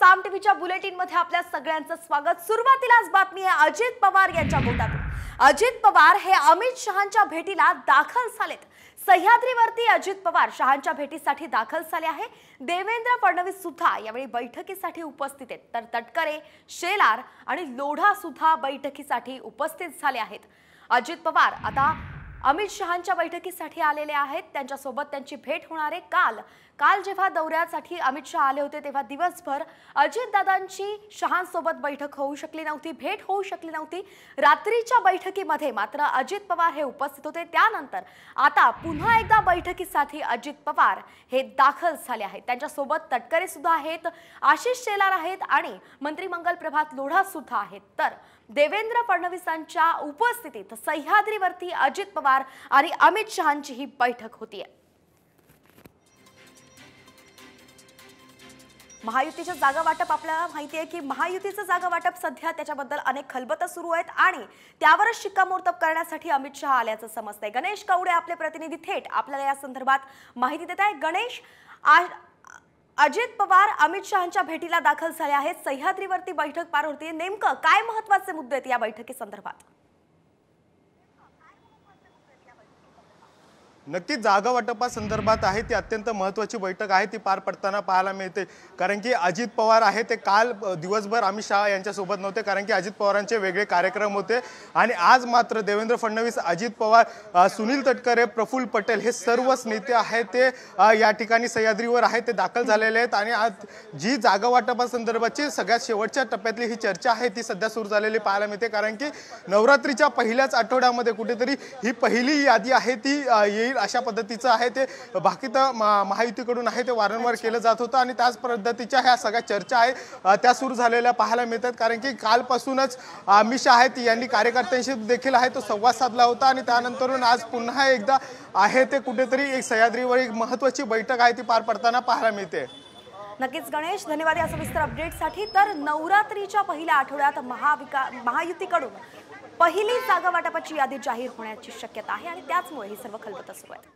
साम टीव्हीच्या बुलेटिन मध्ये आपल्या सगळ्यांचं स्वागत। सुरुवातीलाच बातमी आहे अजित पवार यांच्या बोटातून। अजित पवार हे अमित शहांच्या भेटीला दाखल झालेत। सह्याद्रीवरती अजित पवार शहांच्या भेटीसाठी दाखल झाले आहे। देवेंद्र फडणवीस सुद्धा यावेळी बैठकीसाठी उपस्थित आहेत, तर तटकरे, शेलार आणि लोढा सुद्धा बैठकीसाठी उपस्थित झाले आहेत। अजित पवार आता अमित शहांच्या बैठकीसाठी आलेले आहेत। त्यांच्यासोबत त्यांची भेट होणार आहे। काल जेव्हा दौऱ्यासाठी अमित शहा आले होते तेव्हा दिवसभर अजितदादांची शहांसोबत बैठक होऊ शकली नव्हती, भेट होऊ शकली नव्हती। रात्रीच्या बैठकीमध्ये मात्र अजित पवार हे उपस्थित होते। त्यानंतर आता पुन्हा एकदा बैठकीसाठी अजित पवार हे दाखल झाले आहेत। त्यांच्यासोबत तटकरे सुद्धा आहेत, आशिष शेलार आहेत आणि मंत्रिमंडळ प्रभात लोढा सुद्धा आहेत। तर देवेंद्र फडणवीसांच्या उपस्थितीत सह्याद्रीवरती अजित पवार आणि अमित शहांची ही बैठक होतीये। महायुतीचं जागा वाटप आपल्याला माहिती आहे की महायुतीचं जागा वाटप सध्या त्याच्याबद्दल अनेक खलबतं सुरू आहेत आणि त्यावरच शिक्कामोर्तब करण्यासाठी अमित शहा आल्याचं समजतंय। गणेश कवडे आपले प्रतिनिधी थेट आपल्याला या संदर्भात माहिती देत आहेत। गणेश, अजित पवार अमित शहांच्या भेटीला दाखल झाले आहेत। सह्याद्रीवरती बैठक पार होते, नेमकं काय महत्त्वाचे मुद्दे आहेत या बैठकीसंदर्भात? नक्कीच जागा वाटपासंदर्भात आहे ती अत्यंत महत्त्वाची बैठक आहे, ती पार पडताना पाहायला मिळते। कारण की अजित पवार आहे ते काल दिवसभर अमित शहा यांच्यासोबत नव्हते, कारण की अजित पवारांचे वेगळे कार्यक्रम होते आणि आज मात्र देवेंद्र फडणवीस, अजित पवार, सुनील तटकरे, प्रफुल्ल पटेल हे सर्वच नेते आहेत ते या ठिकाणी सह्याद्रीवर आहेत, ते दाखल झालेले आहेत। आणि आज जी जागा वाटपासंदर्भाची सगळ्यात शेवटच्या टप्प्यातली ही चर्चा आहे ती सध्या सुरू झालेली पाहायला मिळते। कारण की नवरात्रीच्या पहिल्याच आठवड्यामध्ये कुठेतरी ही पहिली यादी आहे ती येईल अशा पद्धतीचं आहे ते बाकीत महायुतीकडून आहे ते वारंवार केलं जात होतं आणि त्याच पद्धतीच्या ह्या सगळ्या चर्चा आहे त्या सुरू झालेल्या पाहायला मिळतात। कारण की कालपासूनच अमित शहा आहेत यांनी कार्यकर्त्यांशी देखील आहे तो संवाद साधला होता आणि त्यानंतरून आज पुन्हा एकदा आहे ते कुठेतरी एक सह्याद्रीवर एक महत्त्वाची बैठक आहे ती पार पडताना पाहायला मिळते। नक्कीच गणेश, धन्यवाद या सविस्तर अपडेटसाठी। तर नवरात्रीच्या पहिल्या आठवड्यात महायुतीकडून पहिली जागा वाटपाची यादी जाहीर होण्याची शक्यता आहे आणि त्याचमुळे ही सर्व खलबतं सुरू आहेत।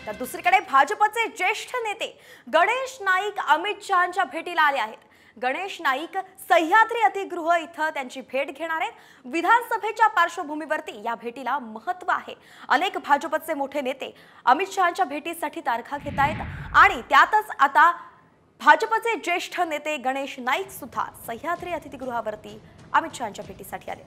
तर दुसरीकडे भाजपचे ज्येष्ठ नेते गणेश नाईक अमित शहांच्या भेटीला आले आहेत। गणेश नाईक सह्याद्री अतिथीगृह इथं त्यांची भेट घेणार आहेत। विधानसभेच्या पार्श्वभूमीवरती या भेटीला महत्त्व आहे। अनेक भाजपचे मोठे नेते अमित शहांच्या भेटीसाठी तारखा घेत आहेत आणि त्यातच आता भाजपचे ज्येष्ठ नेते गणेश नाईक सुद्धा सह्याद्री अतिथीगृहावरती अमित शहांच्या भेटीसाठी आले।